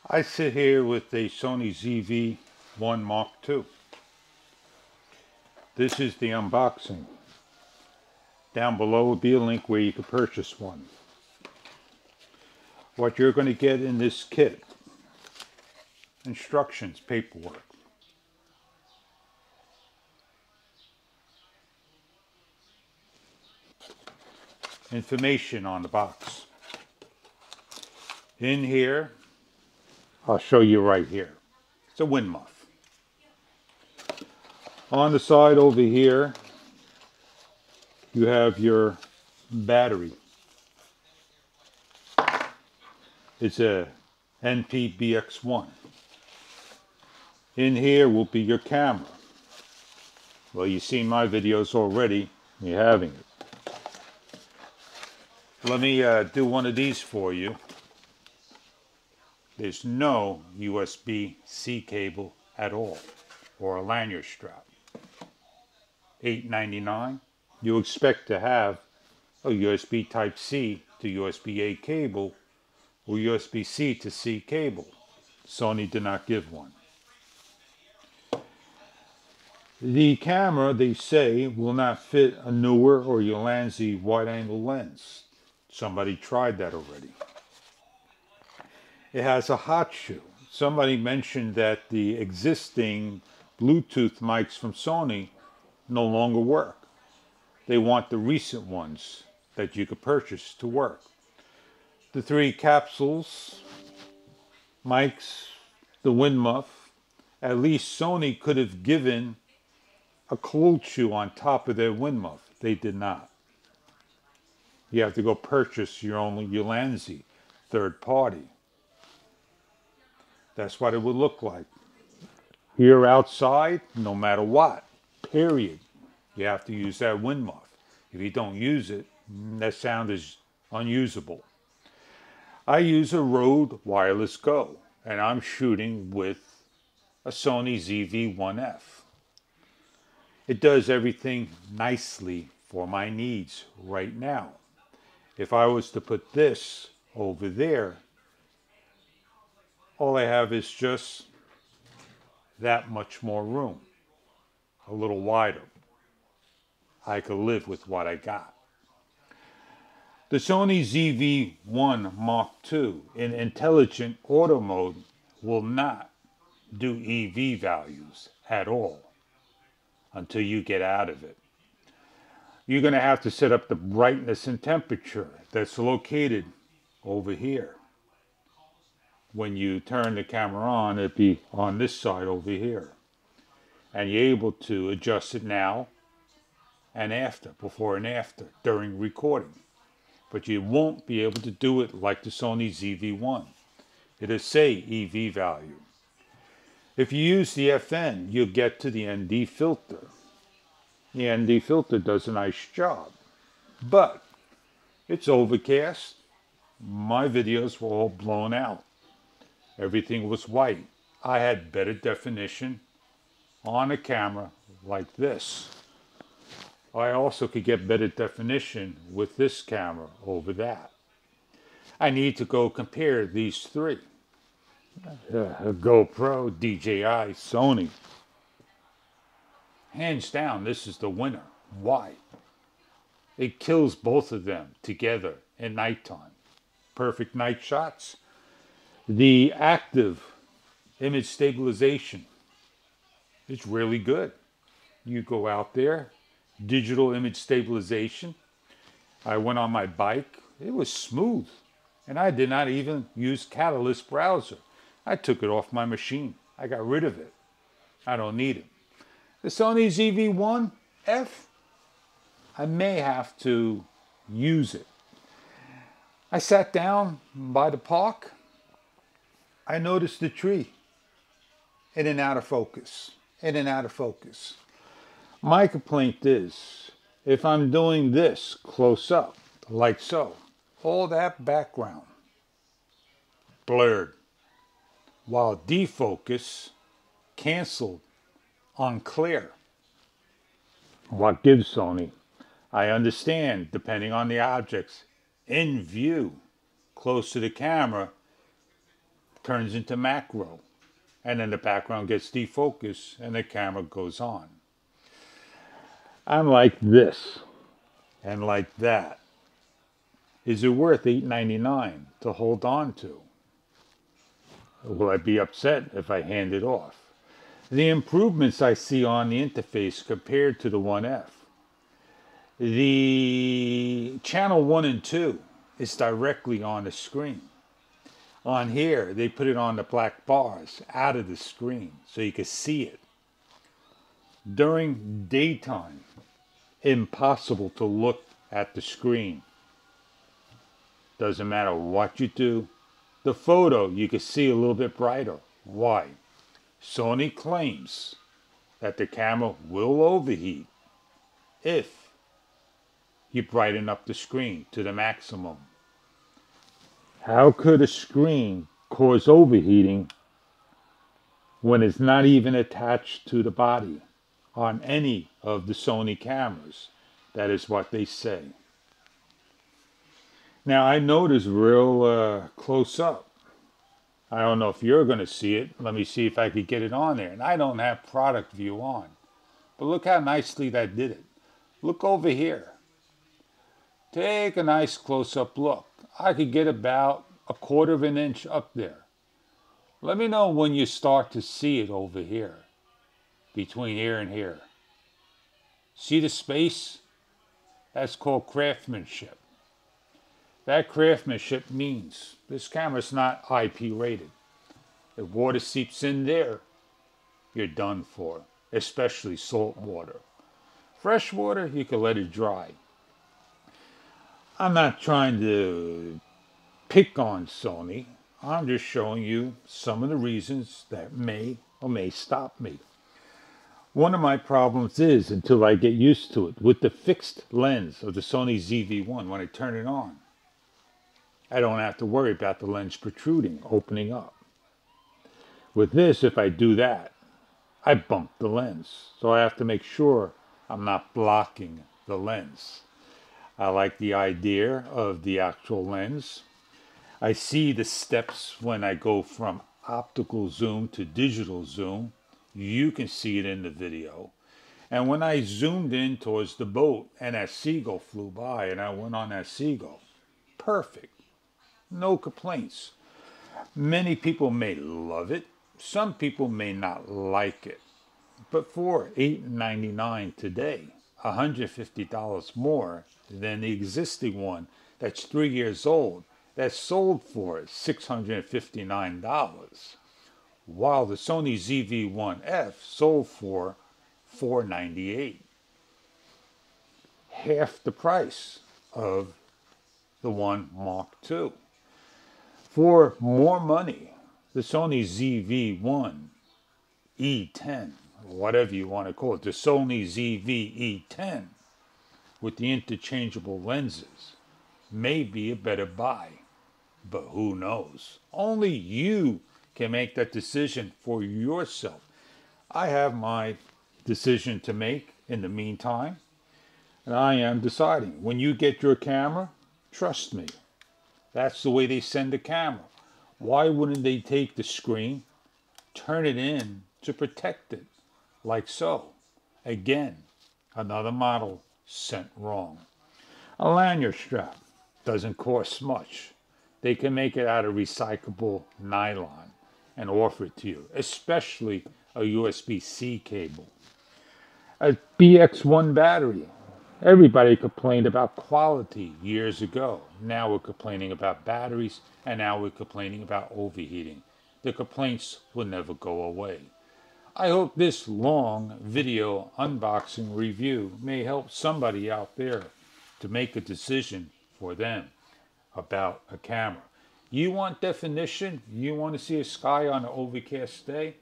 I sit here with a Sony ZV-1 Mark II. This is the unboxing. Down below will be a link where you can purchase one. What you're going to get in this kit: instructions, paperwork, information on the box. In here, I'll show you right here. It's a wind muff. On the side over here, you have your battery. It's a NP-BX1. In here will be your camera. Well, you've seen my videos already. You're having it. Let me do one of these for you. There's no USB-C cable at all, or a lanyard strap. $8.99. You expect to have a USB Type-C to USB-A cable, or USB-C to C cable. Sony did not give one. The camera, they say, will not fit a newer or Ulanzi wide-angle lens. Somebody tried that already. It has a hot shoe. Somebody mentioned that the existing Bluetooth mics from Sony no longer work. They want the recent ones that you could purchase to work. The 3 capsules, mics, the wind muff. At least Sony could have given a cold shoe on top of their wind muff. They did not. You have to go purchase your own Ulanzi, third party. That's what it would look like. Here outside, no matter what, period, you have to use that wind muff. If you don't use it, that sound is unusable. I use a Rode Wireless Go, and I'm shooting with a Sony ZV-1F. It does everything nicely for my needs right now. If I was to put this over there, all I have is just that much more room, a little wider. I could live with what I got. The Sony ZV-1 Mark II in intelligent auto mode will not do EV values at all until you get out of it. You're going to have to set up the brightness and temperature that's located over here. When you turn the camera on, it'd be on this side over here. And you're able to adjust it now and after, before and after, during recording. But you won't be able to do it like the Sony ZV-1. It'll say EV value. If you use the FN, you'll get to the ND filter. The ND filter does a nice job, but it's overcast. My videos were all blown out. Everything was white. I had better definition on a camera like this. I also could get better definition with this camera over that. I need to go compare these 3. GoPro, DJI, Sony. Hands down, this is the winner. Why? It kills both of them together at nighttime. Perfect night shots. The active image stabilization is really good. You go out there, digital image stabilization. I went on my bike. It was smooth. And I did not even use Catalyst browser. I took it off my machine. I got rid of it. I don't need it. The Sony ZV-1F, I may have to use it. I sat down by the park. I noticed the tree in and out of focus, in and out of focus. My complaint is, if I'm doing this close up, like so, all that background blurred, while defocus canceled on clear. What gives Sony? I understand, depending on the objects in view, close to the camera, turns into macro. And then the background gets defocused and the camera goes on. I'm like this and like that. Is it worth $8.99 to hold on to? Will I be upset if I hand it off? The improvements I see on the interface compared to the 1F. The channel 1 and 2 is directly on the screen. On here, they put it on the black bars out of the screen so you can see it. During daytime, impossible to look at the screen. Doesn't matter what you do. The photo, you can see a little bit brighter. Why? Sony claims that the camera will overheat if you brighten up the screen to the maximum. How could a screen cause overheating when it's not even attached to the body on any of the Sony cameras? That is what they say. Now I noticed real close up. I don't know if you're going to see it. Let me see if I could get it on there. And I don't have product view on. But look how nicely that did it. Look over here. Take a nice close-up look. I could get about 1/4 of an inch up there. Let me know when you start to see it over here. Between here and here. See the space? That's called craftsmanship. That craftsmanship means this camera's not IP rated. If water seeps in there, you're done for. Especially salt water. Fresh water, you can let it dry. I'm not trying to pick on Sony. I'm just showing you some of the reasons that may or may stop me. One of my problems is, until I get used to it, with the fixed lens of the Sony ZV-1, when I turn it on, I don't have to worry about the lens protruding, opening up. With this, if I do that, I bump the lens. So I have to make sure I'm not blocking the lens. I like the idea of the actual lens. I see the steps when I go from optical zoom to digital zoom. You can see it in the video. And when I zoomed in towards the boat and that seagull flew by and I went on that seagull, perfect. No complaints. Many people may love it. Some people may not like it. But for $8.99 today, $150 more than the existing one that's 3 years old, that's sold for $659, while the Sony ZV-1F sold for $498. Half the price of the 1 Mark II. For more money, the Sony ZV-1 E10, whatever you want to call it, the Sony ZV-E10 with the interchangeable lenses may be a better buy. But who knows? Only you can make that decision for yourself. I have my decision to make in the meantime, and I am deciding. When you get your camera, trust me, that's the way they send the camera. Why wouldn't they take the screen, turn it in to protect it, like so? Again, another model sent wrong. A lanyard strap doesn't cost much. They can make it out of recyclable nylon and offer it to you, especially a USB-C cable. A BX1 battery. Everybody complained about quality years ago. Now we're complaining about batteries, and now we're complaining about overheating. The complaints will never go away. I hope this long video unboxing review may help somebody out there to make a decision for them about a camera. You want definition? You want to see a sky on an overcast day?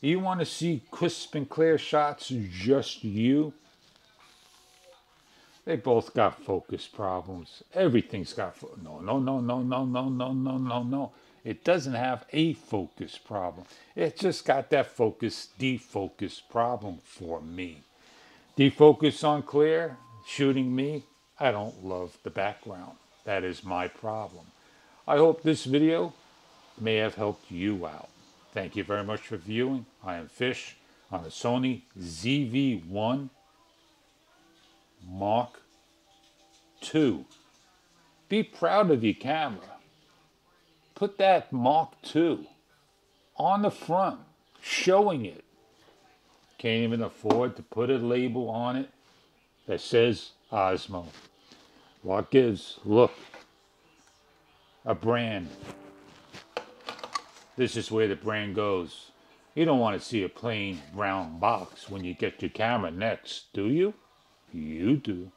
You want to see crisp and clear shots, just you? They both got focus problems. Everything's got no. It doesn't have a focus problem. It just got that focus defocus problem for me. Defocus on clear, shooting me. I don't love the background. That is my problem. I hope this video may have helped you out. Thank you very much for viewing. I am Fish on the Sony ZV-1 Mark II. Be proud of your camera. Put that Mark II on the front, showing it. Can't even afford to put a label on it that says Osmo. What gives? Look, a brand. This is where the brand goes. You don't want to see a plain round box when you get your camera next, do you? You do.